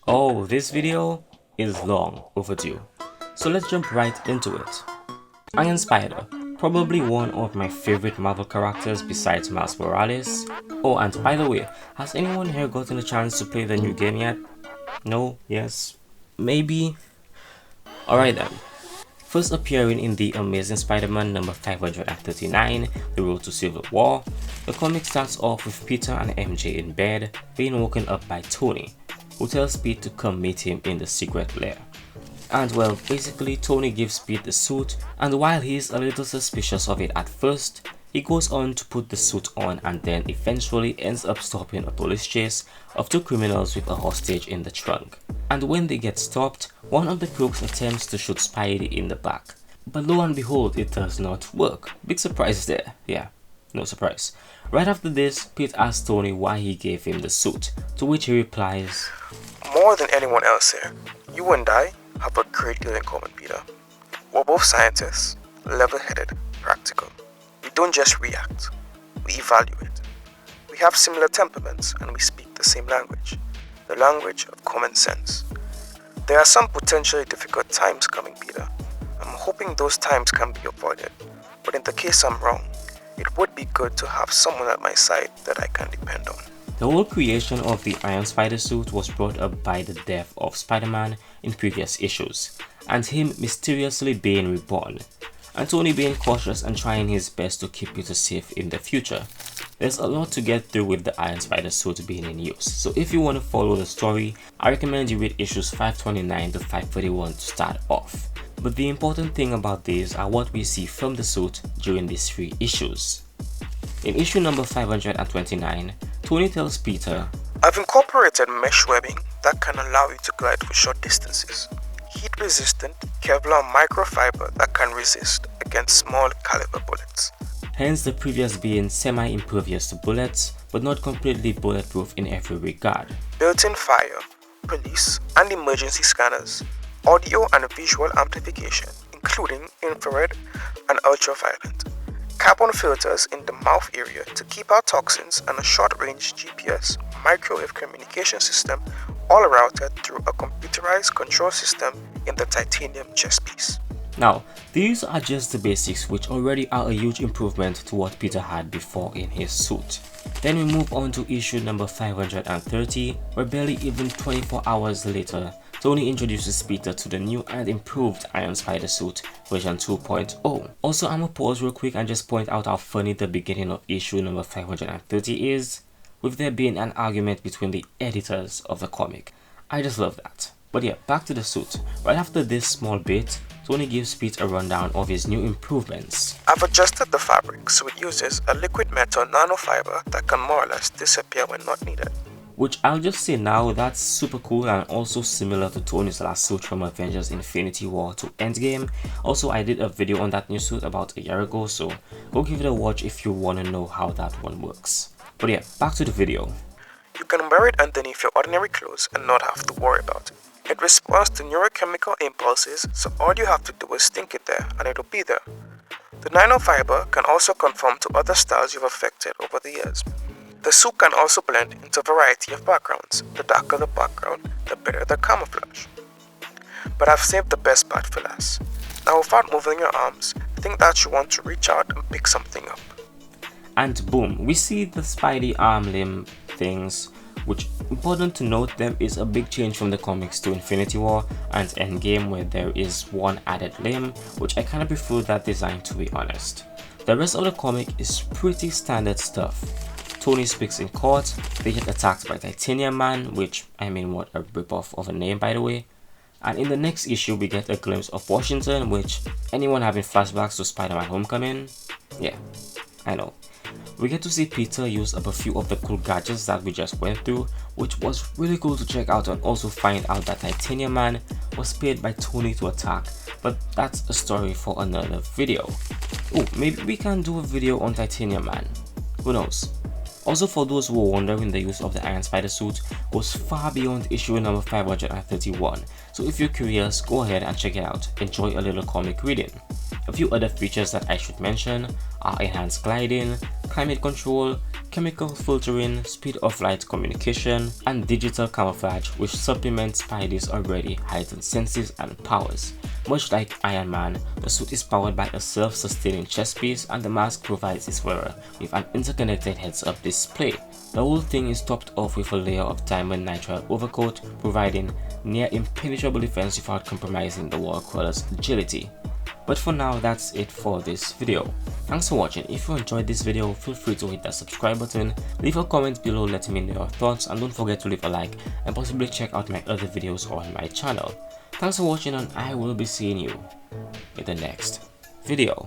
Oh, this video is long overdue. So let's jump right into it. Iron Spider, probably one of my favorite Marvel characters besides Miles Morales. Oh, and by the way, has anyone here gotten a chance to play the new game yet? No? Yes? Maybe? Alright then. First appearing in the Amazing Spider-Man number 539, The Road to Civil War, the comic starts off with Peter and MJ in bed, being woken up by Tony, who tells Pete to come meet him in the secret lair. And well, basically Tony gives Pete the suit, and while he is a little suspicious of it at first, he goes on to put the suit on and then eventually ends up stopping a police chase of two criminals with a hostage in the trunk. And when they get stopped, one of the crooks attempts to shoot Spidey in the back. But lo and behold, it does not work. Big surprise there. Yeah, no surprise. Right after this, Pete asks Tony why he gave him the suit, to which he replies, "More than anyone else here, you and I have a great deal in common, Peter. We're both scientists, level-headed, practical. We don't just react, we evaluate. We have similar temperaments and we speak the same language, the language of common sense. There are some potentially difficult times coming, Peter. I'm hoping those times can be avoided, but in the case I'm wrong, it would be good to have someone at my side that I can depend on." The whole creation of the Iron Spider suit was brought up by the death of Spider-Man in previous issues, and him mysteriously being reborn, and Tony being cautious and trying his best to keep Peter safe in the future. There's a lot to get through with the Iron Spider suit being in use, so if you want to follow the story, I recommend you read issues 529 to 531 to start off. But the important thing about these are what we see from the suit during these 3 issues. In issue number 529, Tony tells Peter, "I've incorporated mesh webbing that can allow you to glide for short distances. Heat-resistant Kevlar microfiber that can resist against small caliber bullets." Hence the previous being semi-impervious to bullets, but not completely bulletproof in every regard. "Built-in fire, police and emergency scanners, audio and visual amplification, including infrared and ultraviolet. Carbon filters in the mouth area to keep out toxins, and a short-range GPS microwave communication system, all routed through a computerized control system in the titanium chest piece." Now, these are just the basics, which already are a huge improvement to what Peter had before in his suit. Then we move on to issue number 530, where barely even 24 hours later, Tony introduces Peter to the new and improved Iron Spider suit version 2.0. Also, I'm gonna pause real quick and just point out how funny the beginning of issue number 530 is, with there being an argument between the editors of the comic. I just love that. But yeah, back to the suit. Right after this small bit, Tony gives Pete a rundown of his new improvements. "I've adjusted the fabric so it uses a liquid metal nanofiber that can more or less disappear when not needed." Which I'll just say now, that's super cool and also similar to Tony's last suit from Avengers Infinity War to Endgame. Also, I did a video on that new suit about a year ago, so go give it a watch if you want to know how that one works. But yeah, back to the video. "You can wear it underneath your ordinary clothes and not have to worry about it. It responds to neurochemical impulses, so all you have to do is think it there and it'll be there. The nanofiber can also conform to other styles you've affected over the years. The suit can also blend into a variety of backgrounds. The darker the background, the better the camouflage. But I've saved the best part for last. Now, without moving your arms, think that you want to reach out and pick something up." And boom, we see the Spidey arm limb things, which, important to note, there is a big change from the comics to Infinity War and Endgame, where there is one added limb, which I kind of prefer that design, to be honest. The rest of the comic is pretty standard stuff. Tony speaks in court, they get attacked by Titanium Man, which, I mean, what a ripoff of a name, by the way. And in the next issue, we get a glimpse of Washington, which, anyone having flashbacks to Spider-Man Homecoming? Yeah, I know. We get to see Peter use up a few of the cool gadgets that we just went through, which was really cool to check out, and also find out that Titanium Man was paid by Tony to attack, but that's a story for another video. Oh, maybe we can do a video on Titanium Man, who knows. Also, for those who are wondering, the use of the Iron Spider suit goes far beyond issue number 531, so if you're curious, go ahead and check it out. Enjoy a little comic reading. A few other features that I should mention are enhanced gliding, climate control, chemical filtering, speed of light communication, and digital camouflage, which supplements Spidey's already heightened senses and powers. Much like Iron Man, the suit is powered by a self-sustaining chest piece, and the mask provides its wearer with an interconnected heads-up display. The whole thing is topped off with a layer of diamond nitrile overcoat, providing near impenetrable defense without compromising the Warcrawler's agility. But for now, that's it for this video. Thanks for watching. If you enjoyed this video, feel free to hit that subscribe button, leave a comment below letting me know your thoughts, and don't forget to leave a like and possibly check out my other videos on my channel. Thanks for watching, and I will be seeing you in the next video.